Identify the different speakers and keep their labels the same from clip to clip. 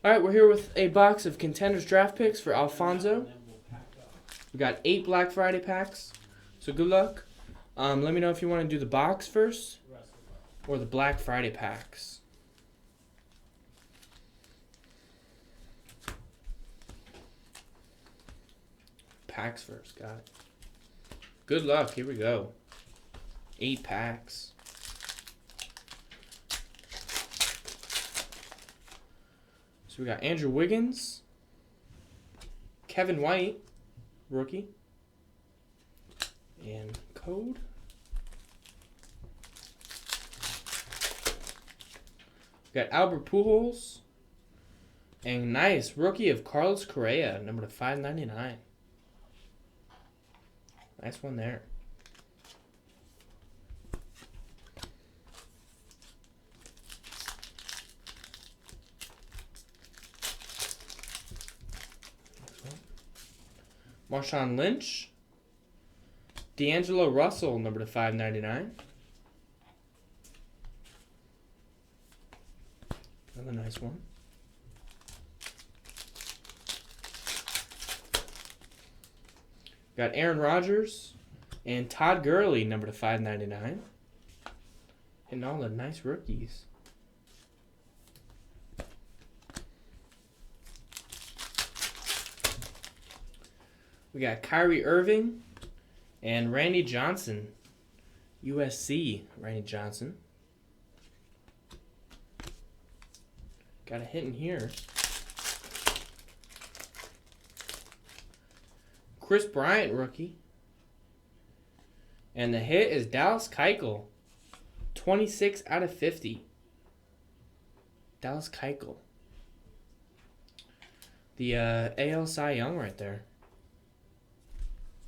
Speaker 1: All right, we're here with a box of Contenders draft picks for Alfonso. We got 8 Black Friday packs, so good luck. Let me know if you want to do the box first or the Black Friday packs. Packs first, got it. Good luck, here we go. 8 packs. So we got Andrew Wiggins, Kevin White, rookie, and code. We got Albert Pujols, and nice rookie of Carlos Correa, number to 599. Nice one there. Marshawn Lynch, D'Angelo Russell, number to 599. Another nice one. Got Aaron Rodgers and Todd Gurley, number to 599. And all the nice rookies. We got Kyrie Irving and Randy Johnson. USC, Randy Johnson. Got a hit in here. Chris Bryant, rookie. And the hit is Dallas Keuchel. 26 out of 50. Dallas Keuchel. The AL Cy Young right there.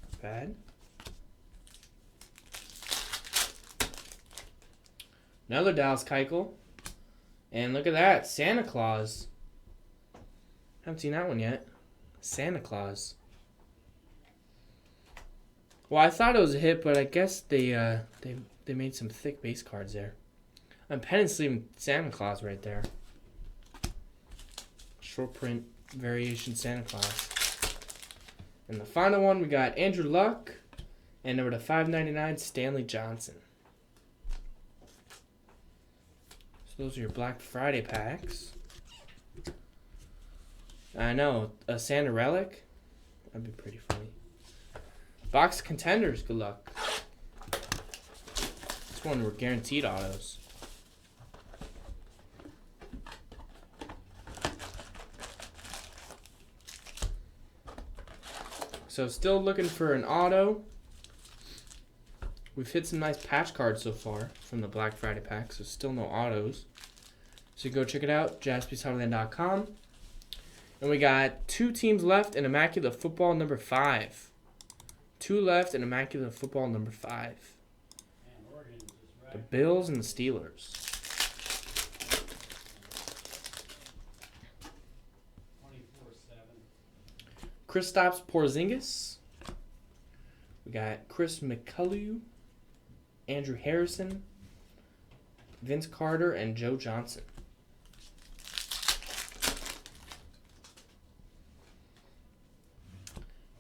Speaker 1: Not bad. Another Dallas Keuchel. And look at that. Santa Claus. Haven't seen that one yet. Santa Claus. Well, I thought it was a hit, but I guess they made some thick base cards there. And pen and sleeve Santa Claus right there. Short print variation Santa Claus. And the final one, we got Andrew Luck and number to 599 Stanley Johnson. So those are your Black Friday packs. I know, a Santa Relic. That'd be pretty funny. Box Contenders, good luck. This one were guaranteed autos. So still looking for an auto. We've hit some nice patch cards so far from the Black Friday pack, so still no autos. So go check it out, jaspysheartland.com. And we got 2 teams left in Immaculate Football number 5. 2 left in Immaculate Football number 5. The Bills and the Steelers. Kristaps Porzingis. We got Chris McCullough, Andrew Harrison, Vince Carter, and Joe Johnson.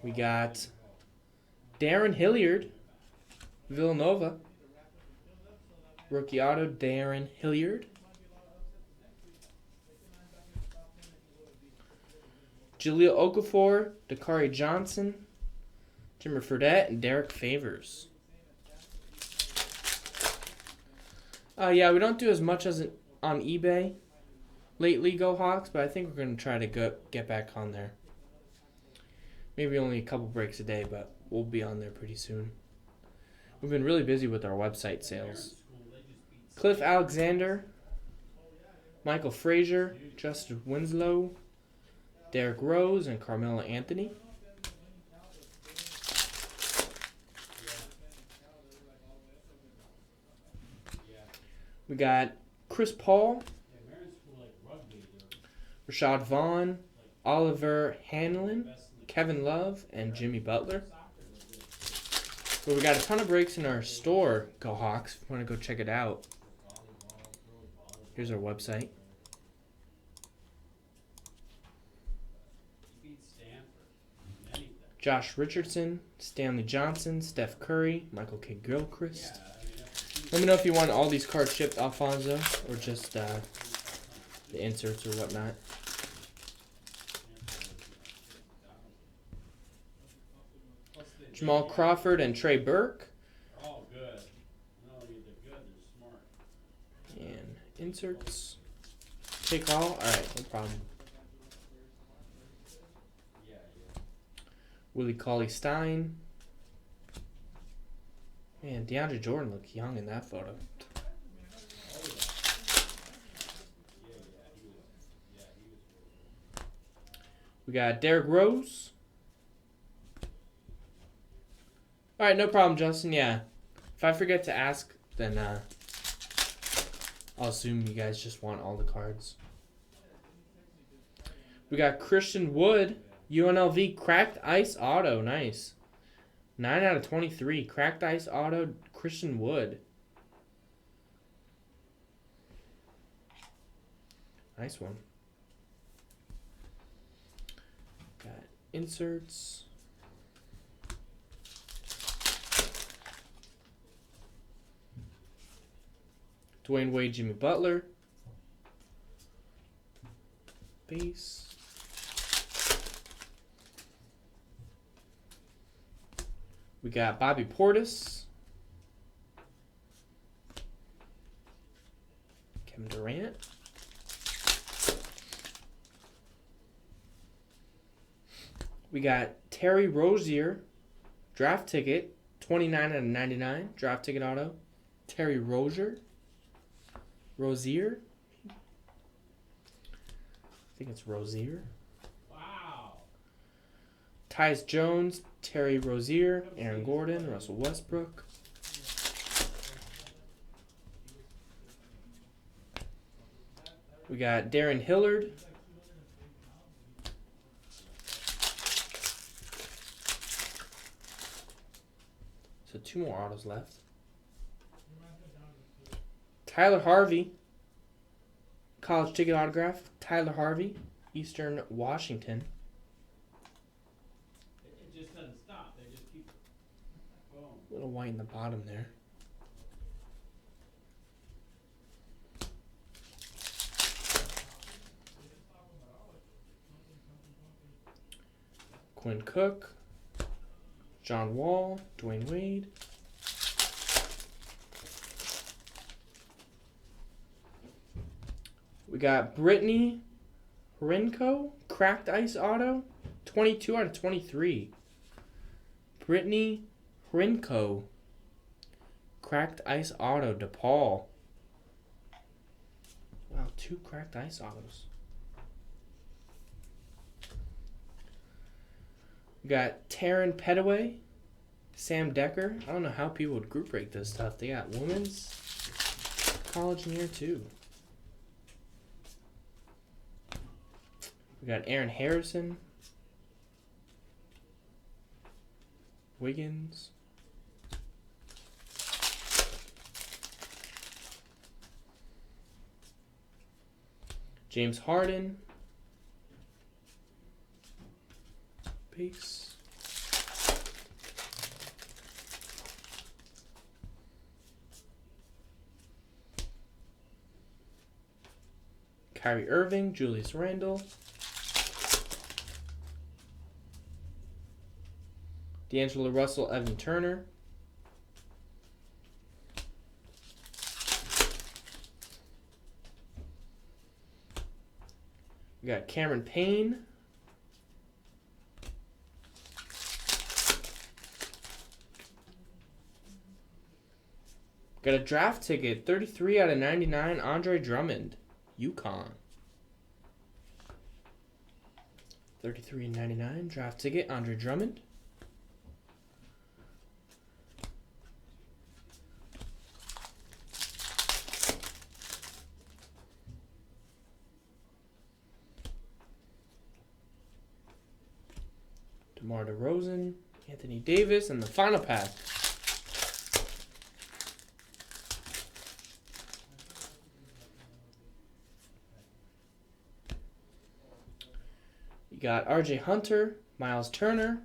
Speaker 1: We got Darren Hilliard, Villanova. Rookie auto, Darren Hilliard. Jaleel Okafor, Dakari Johnson, Jimmer Fredette, and Derek Favors. Yeah, we don't do as much as on eBay lately, Go Hawks, but I think we're going to try to get back on there. Maybe only a couple breaks a day, but we'll be on there pretty soon. We've been really busy with our website sales. Cliff Alexander, Michael Frazier, Justin Winslow, Derrick Rose, and Carmelo Anthony. We got Chris Paul, Rashad Vaughn, Oliver Hanlon, Kevin Love, and Jimmy Butler. But we got a ton of breaks in our store, Go Hawks, if you want to go check it out. Here's our website. Josh Richardson, Stanley Johnson, Steph Curry, Michael K. Gilchrist. Let me know if you want all these cards shipped, Alfonso, or just the inserts or whatnot. Jamal Crawford and Trey Burke.
Speaker 2: Oh, good. No, they're good. They're smart.
Speaker 1: And inserts. Take all? Alright, no problem.
Speaker 2: Yeah.
Speaker 1: Willie Cauley-Stein. Man, DeAndre Jordan looked young in that photo. We got Derrick Rose. Alright, no problem, Justin. Yeah. If I forget to ask, then I'll assume you guys just want all the cards. We got Christian Wood. UNLV Cracked Ice Auto. Nice. 9 out of 23. Cracked Ice Auto, Christian Wood. Nice one. Got inserts. Dwayne Wade, Jimmy Butler. Base. We got Bobby Portis. Kevin Durant. We got Terry Rozier. Draft ticket. 29 out of 99. Draft ticket auto. Terry Rozier. Rozier. I think it's Rozier.
Speaker 2: Wow.
Speaker 1: Tyus Jones, Terry Rozier, Aaron Gordon, Russell Westbrook. We got Darren Hillard. So 2 more autos left. Tyler Harvey. College ticket autograph. Tyler Harvey, Eastern Washington.
Speaker 2: It just doesn't stop. They just keep. Boom.
Speaker 1: A little white in the bottom there. Quinn Cook, John Wall, Dwayne Wade. We got Brittany Renko, Cracked Ice Auto, 22 out of 23. Brittany Renko, Cracked Ice Auto, DePaul. Wow, 2 Cracked Ice Autos. We got Taryn Petaway, Sam Decker. I don't know how people would group break this stuff. They got women's, college in year 2. We got Aaron Harrison, Wiggins, James Harden, base, Kyrie Irving, Julius Randle, D'Angelo Russell, Evan Turner. We got Cameron Payne. Got a draft ticket, 33 out of 99, Andre Drummond, UConn. 33 and 99, draft ticket, Andre Drummond. DeMar DeRozan, Anthony Davis, and the final pack. You got RJ Hunter, Miles Turner,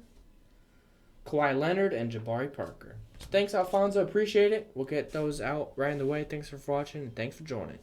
Speaker 1: Kawhi Leonard, and Jabari Parker. So thanks, Alfonso. Appreciate it. We'll get those out right in the way. Thanks for watching, and thanks for joining.